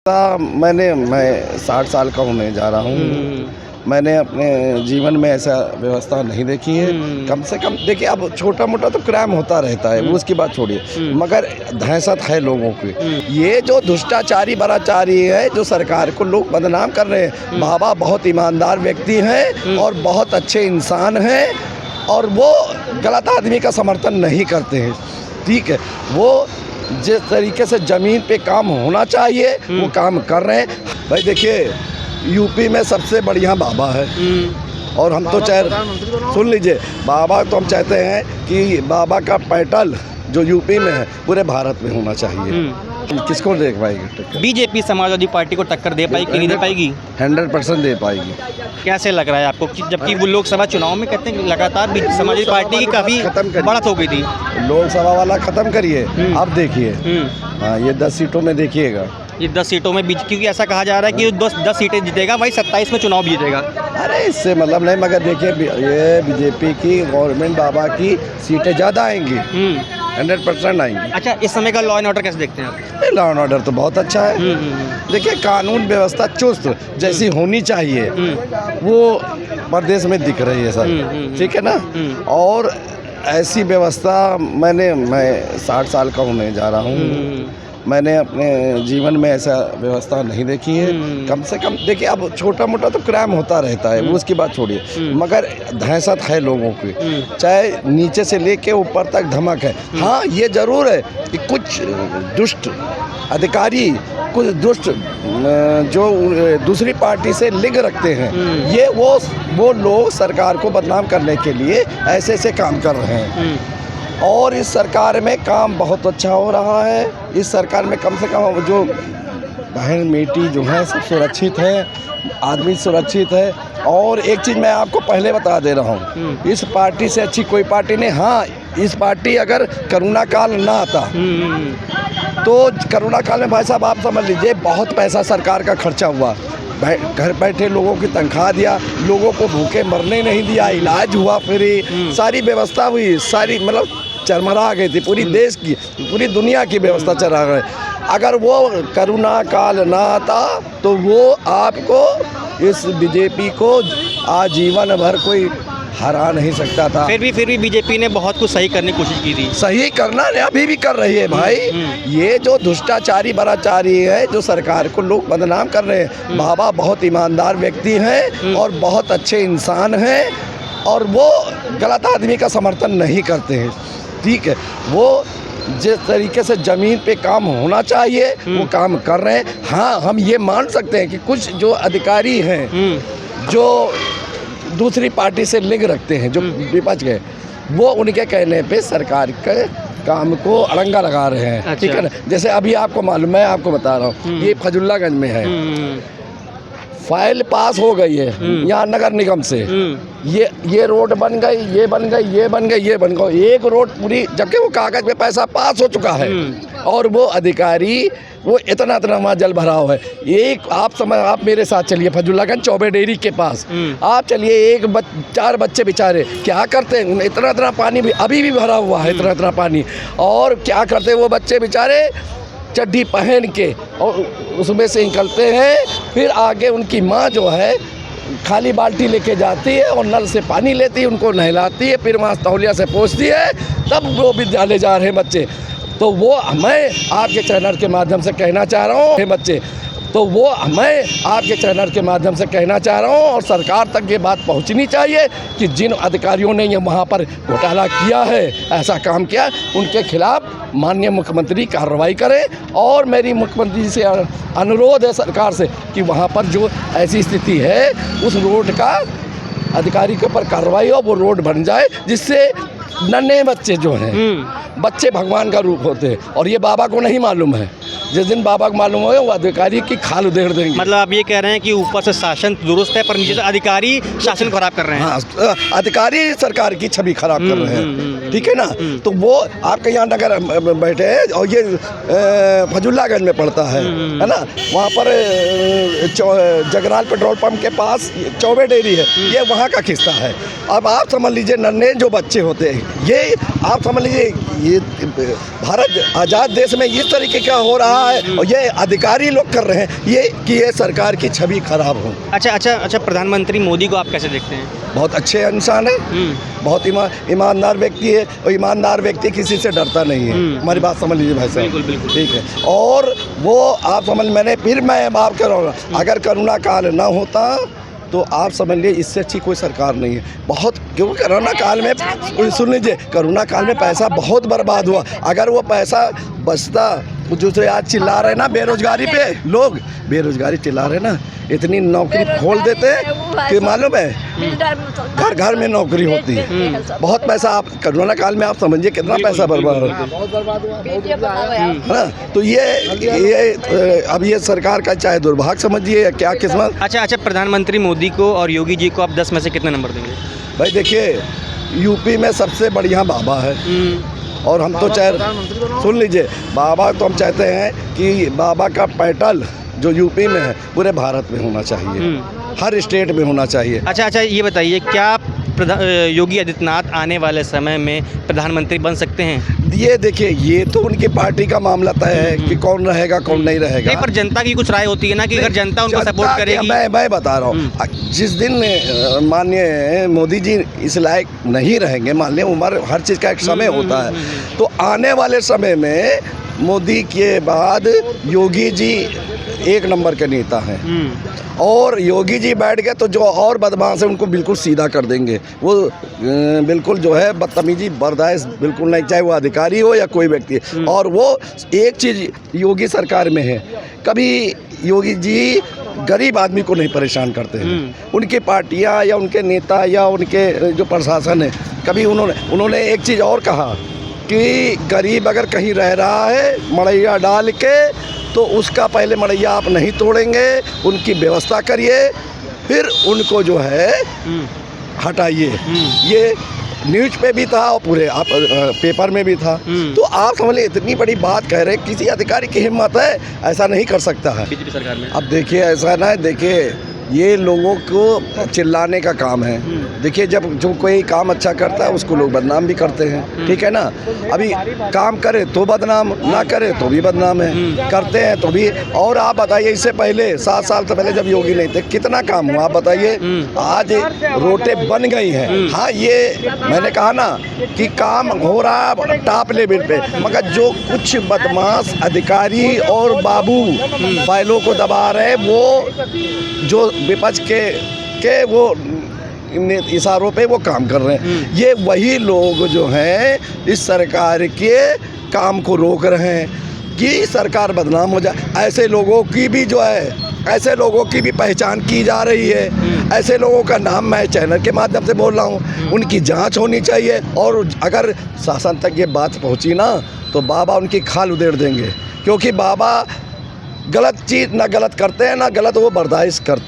मैं 60 साल का होने जा रहा हूँ। मैंने अपने जीवन में ऐसा व्यवस्था नहीं देखी है। कम से कम देखिए, अब छोटा मोटा तो क्राइम होता रहता है, वो उसकी बात छोड़िए, मगर दहशत है लोगों की। ये जो दुष्टाचारी बराचारी है, जो सरकार को लोग बदनाम कर रहे हैं। बाबा बहुत ईमानदार व्यक्ति हैं और बहुत अच्छे इंसान हैं, और वो गलत आदमी का समर्थन नहीं करते हैं। ठीक है, वो जिस तरीके से ज़मीन पे काम होना चाहिए वो काम कर रहे हैं। भाई देखिए, यूपी में सबसे बढ़िया बाबा है, और हम तो सुन लीजिए, बाबा तो हम चाहते हैं कि बाबा का पैटल जो यूपी में है पूरे भारत में होना चाहिए। किसको दे पाएगी? बीजेपी समाजवादी पार्टी को टक्कर दे पाएगी कि नहीं दे पाएगी? 100% दे पाएगी। कैसे लग रहा है आपको कि जबकि वो लोकसभा चुनाव में कहते हैं कि लगातार समाजवादी पार्टी की काफ़ी बढ़त हो गई थी? लोकसभा वाला ख़त्म करिए, अब देखिए। हाँ, ये 10 सीटों में देखिएगा, ये 10 सीटों में क्योंकि ऐसा कहा जा रहा है कि 10 सीटें जीतेगा, वही 27 में चुनाव जीतेगा। अरे इससे मतलब नहीं, मगर देखिए ये बीजेपी की गवर्नमेंट, बाबा की सीटें ज़्यादा आएंगी, 100% आएंगी। अच्छा, इस समय का लॉ एंड ऑर्डर कैसे देखते हैं आप? लॉ एंड ऑर्डर तो बहुत अच्छा है। देखिए, कानून व्यवस्था चुस्त जैसी होनी चाहिए वो प्रदेश में दिख रही है सर। ठीक है ना, और ऐसी व्यवस्था मैं 60 साल का होने जा रहा हूँ। मैंने अपने जीवन में ऐसा व्यवस्था नहीं देखी है। कम से कम देखिए, अब छोटा मोटा तो क्राइम होता रहता है, वो उसकी बात छोड़िए, मगर दहशत है लोगों की, चाहे नीचे से लेके ऊपर तक धमक है। हाँ, ये ज़रूर है कि कुछ दुष्ट अधिकारी, कुछ दुष्ट जो दूसरी पार्टी से लिंक रखते हैं, ये वो लोग सरकार को बदनाम करने के लिए ऐसे ऐसे काम कर रहे हैं। और इस सरकार में काम बहुत अच्छा हो रहा है। इस सरकार में कम से कम जो बहन बेटी जो है सब सुरक्षित है, आदमी सुरक्षित है। और एक चीज़ मैं आपको पहले बता दे रहा हूँ, इस पार्टी से अच्छी कोई पार्टी नहीं। हाँ, इस पार्टी अगर कोरोना काल ना आता तो कोरोना काल में भाई साहब आप समझ लीजिए बहुत पैसा सरकार का खर्चा हुआ, घर बैठे लोगों की तनख्वाह दिया, लोगों को भूखे मरने नहीं दिया, इलाज हुआ फ्री, सारी व्यवस्था हुई, सारी मतलब चरमरा गई थी पूरी देश की, पूरी दुनिया की व्यवस्था चला गई। अगर वो कोरोना काल ना आता तो वो आपको, इस बीजेपी को आजीवन भर कोई हरा नहीं सकता था। फिर भी बीजेपी ने बहुत कुछ सही करने की कोशिश की थी। सही करना अभी भी कर रही है भाई। ये जो दुष्टाचारी बराचारी है, जो सरकार को लोग बदनाम कर रहे हैं। बाबा बहुत ईमानदार व्यक्ति हैं और बहुत अच्छे इंसान हैं, और वो गलत आदमी का समर्थन नहीं करते हैं। ठीक है, वो जिस तरीके से ज़मीन पे काम होना चाहिए वो काम कर रहे हैं। हाँ, हम ये मान सकते हैं कि कुछ जो अधिकारी हैं जो दूसरी पार्टी से लिंक रखते हैं, जो विपक्ष के, वो उनके कहने पे सरकार के काम को अड़ंगा लगा रहे हैं। अच्छा। ठीक है ना, जैसे अभी आपको मालूम, मैं आपको बता रहा हूँ, ये फजुल्लागंज में है, फाइल पास हो गई है यहाँ नगर निगम से, ये रोड बन गई, ये बन गई, ये बन गई, ये बन गई, एक रोड पूरी, जबकि वो कागज पे पैसा पास हो चुका है, और वो अधिकारी वो इतना वहाँ जल भराव है। एक आप मेरे साथ चलिए फजुल्लागंज चौबे डेयरी के पास, आप चलिए, 4 बच्चे बेचारे क्या करते हैं, इतना पानी भी अभी भी भरा हुआ है, इतना पानी, और क्या करते हैं वो बच्चे बेचारे, चड्डी पहन के और उसमें से निकलते हैं। फिर आगे उनकी माँ जो है खाली बाल्टी लेके जाती है और नल से पानी लेती है, उनको नहलाती है, फिर वहाँ तौलिया से पोंछती है, तब वो विद्यालय जा रहे हैं बच्चे। तो वो मैं आपके चैनल के माध्यम से कहना चाह रहा हूँ बच्चे, तो वो मैं आपके चैनल के माध्यम से कहना चाह रहा हूँ, और सरकार तक ये बात पहुँचनी चाहिए कि जिन अधिकारियों ने ये वहाँ पर घोटाला किया है, ऐसा काम किया, उनके खिलाफ माननीय मुख्यमंत्री कार्रवाई करें। और मेरी मुख्यमंत्री जी से अनुरोध है सरकार से कि वहाँ पर जो ऐसी स्थिति है उस रोड का अधिकारी के ऊपर कार्रवाई हो, वो रोड बन जाए, जिससे नन्हे बच्चे जो हैं, बच्चे भगवान का रूप होते हैं, और ये बाबा को नहीं मालूम है। जिस दिन बाबा को मालूम हो वो अधिकारी की खाल उधेड़ देंगे। मतलब आप ये कह रहे हैं कि ऊपर से शासन दुरुस्त है पर नीचे से अधिकारी शासन खराब कर रहे हैं। हाँ, अधिकारी सरकार की छवि खराब कर रहे हैं। ठीक है ना, तो वो आपके यहाँ नगर बैठे हैं, और ये फजुल्लागंज में पड़ता है ना, वहाँ पर जगराल पेट्रोल पंप के पास चौबे डेयरी है, ये वहाँ का किस्सा है। अब आप समझ लीजिए नन्हे जो बच्चे होते हैं, ये आप समझ लीजिए ये भारत आज़ाद देश में इस तरीके का हो रहा है और ये अधिकारी लोग कर रहे हैं ये कि ये सरकार की छवि खराब हो। अच्छा, प्रधानमंत्री मोदी को आप कैसे देखते हैं? बहुत अच्छे इंसान है, बहुत ईमानदार व्यक्ति है और ईमानदार व्यक्ति किसी से डरता नहीं है। हमारी बात समझ लीजिए भाई साहब, बिल्कुल ठीक है। और वो आप समझ मैं बात कर रहा हूँ, अगर करुणा काल ना होता तो आप समझ लीजिए इससे अच्छी कोई सरकार नहीं है। बहुत क्योंकि कोरोना काल में सुन लीजिए, कोरोना काल में पैसा बहुत बर्बाद हुआ। अगर वो पैसा बचता, जो आज चिल्ला रहे ना बेरोजगारी पे, लोग बेरोजगारी चिल्ला रहे ना, इतनी नौकरी खोल देते कि मालूम है घर घर में नौकरी होती है। बहुत पैसा आप कोरोना काल में आप समझिए कितना पैसा बर्बाद है ना। तो ये अब ये सरकार का चाहे दुर्भाग्य समझिए या क्या किस्मत। अच्छा, प्रधानमंत्री मोदी को और योगी जी को आप 10 में से कितने नंबर देंगे? भाई देखिए, यूपी में सबसे बढ़िया बाबा है और हम तो सुन लीजिए, बाबा तो हम चाहते हैं कि बाबा का पैटल जो यूपी में है पूरे भारत में होना चाहिए, हर स्टेट में होना चाहिए। अच्छा, ये बताइए क्या योगी आदित्यनाथ आने वाले समय में प्रधानमंत्री बन सकते हैं? ये देखिए, ये तो उनकी पार्टी का मामला तय है कि कौन रहेगा कौन नहीं रहेगा। नहीं, पर जनता की कुछ राय होती है ना कि अगर जनता उनको सपोर्ट करेगी। मैं बता रहा हूँ, जिस दिन माननीय मोदी जी इस लायक नहीं रहेंगे, मान लें उम्र हर चीज़ का एक समय होता है, तो आने वाले समय में मोदी के बाद योगी जी एक नंबर के नेता हैं और योगी जी बैठ गए तो जो और बदमाश है उनको बिल्कुल सीधा कर देंगे। वो बिल्कुल जो है बदतमीजी बर्दाश्त बिल्कुल नहीं, चाहे वो अधिकारी हो या कोई व्यक्ति। और वो एक चीज़ योगी सरकार में है, कभी योगी जी गरीब आदमी को नहीं परेशान करते हैं। उनकी पार्टियां या उनके नेता या उनके जो प्रशासन है, कभी उन्होंने एक चीज़ और कहा कि गरीब अगर कहीं रह रहा है मड़ैया डाल के तो उसका पहले मड़ैया आप नहीं तोड़ेंगे, उनकी व्यवस्था करिए, फिर उनको जो है हटाइए। ये न्यूज़ पे भी था और पूरे आप पेपर में भी था। तो आप समझ लीजिए इतनी बड़ी बात कह रहे हैं, किसी अधिकारी की हिम्मत है ऐसा नहीं कर सकता है बीजेपी सरकार में। अब देखिए ऐसा ना है, देखिए ये लोगों को चिल्लाने का काम है। देखिए जब जो कोई काम अच्छा करता है उसको लोग बदनाम भी करते हैं, ठीक है ना। अभी काम करे तो बदनाम, ना करे तो भी बदनाम है, करते हैं तो भी। और आप बताइए, इससे पहले 7 साल से पहले जब योगी नहीं थे कितना काम हुआ आप बताइए। आज रोटें बन गई हैं। हाँ, ये मैंने कहा ना कि काम हो रहा है टॉप लेवल पे, मगर जो कुछ बदमाश अधिकारी और बाबू फाइलों को दबा रहे, वो जो विपक्ष के वो इशारों पे वो काम कर रहे हैं। ये वही लोग जो हैं इस सरकार के काम को रोक रहे हैं कि सरकार बदनाम हो जाए। ऐसे लोगों की भी जो है, ऐसे लोगों की भी पहचान की जा रही है। ऐसे लोगों का नाम मैं चैनल के माध्यम से बोल रहा हूँ, उनकी जांच होनी चाहिए। और अगर शासन तक ये बात पहुँची ना तो बाबा उनकी खाल उधेड़ देंगे, क्योंकि बाबा गलत चीज़ ना गलत करते हैं ना गलत वो बर्दाश्त करते हैं।